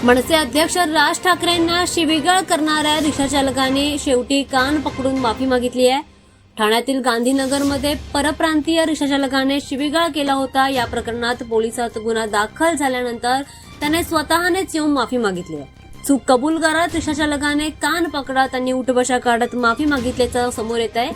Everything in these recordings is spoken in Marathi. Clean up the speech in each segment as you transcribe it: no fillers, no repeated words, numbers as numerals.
मनसे अध्यक्ष राज ठाकरेंना शिवीगाळ करणाऱ्या रिक्षाचालकाने शेवटी कान पकडून माफी मागितली आहे। ठाण्यातील गांधीनगरमध्ये परप्रांतीय रिक्षाचालकाने शिवीगाळ केला होता। या प्रकरणात पोलिसात गुन्हा दाखल झाल्यानंतर त्याने स्वतःनेच येऊन माफी मागितली आहे। चूक कबूल करत रिक्षाचालकाने कान पकडत आणि उठबशा काढत माफी मागितल्याचं समोर येत आहे।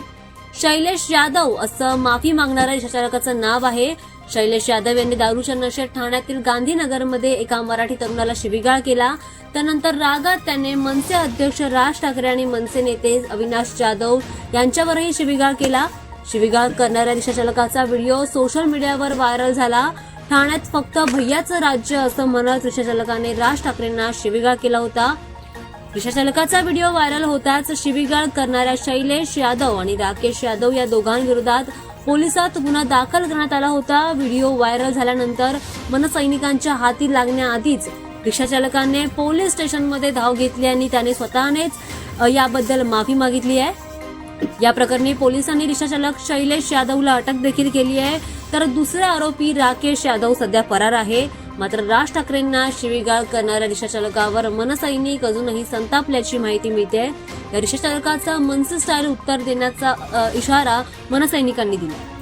शैलेश यादव असं माफी मागणाऱ्या रिक्षाचालकाचं नाव आहे। शैलेश यादव यांनी दारूच्या नशेत ठाण्यातील गांधीनगरमध्ये एका मराठी तरुणाला शिवीगाळ केला। त्यानंतर रागात त्याने मनसे अध्यक्ष राज ठाकरे आणि मनसे नेते अविनाश जाधव यांच्यावरही शिवीगाळ केला। शिवीगाळ करणाऱ्या रिक्षाचालकाचा व्हिडिओ सोशल मीडियावर व्हायरल झाला। ठाण्यात फक्त भैयाचं राज्य असं म्हणत रिक्षाचालकाने राज ठाकरेंना शिवीगाळ केला होता। रिक्षाचालकाचा व्हिडिओ व्हायरल होताच शिवीगाळ करणाऱ्या शैलेश यादव आणि राकेश यादव या दोघांविरोधात पोलिसात गुन्हा दाखल करण्यात आला होता। व्हिडिओ व्हायरल झाल्यानंतर मनसैनिकांच्या हाती लागण्याआधीच रिक्षाचालकाने पोलीस स्टेशनमध्ये धाव घेतली आणि त्याने स्वतःनेच याबद्दल माफी मागितली आहे। या प्रकरणी पोलिसांनी रिक्षाचालक शैलेश यादवला अटक देखील केली आहे, तर दुसरा आरोपी राकेश यादव सध्या फरार आहे। मात्र राज ठाकरेंना शिवीगाळ करणाऱ्या रिक्षाचालकावर मनसैनिक अजूनही संतापल्याची माहिती मिळते। या रिक्षाचालकाचा मनसे स्टाईल उत्तर देण्याचा इशारा मनसैनिकांनी दिला।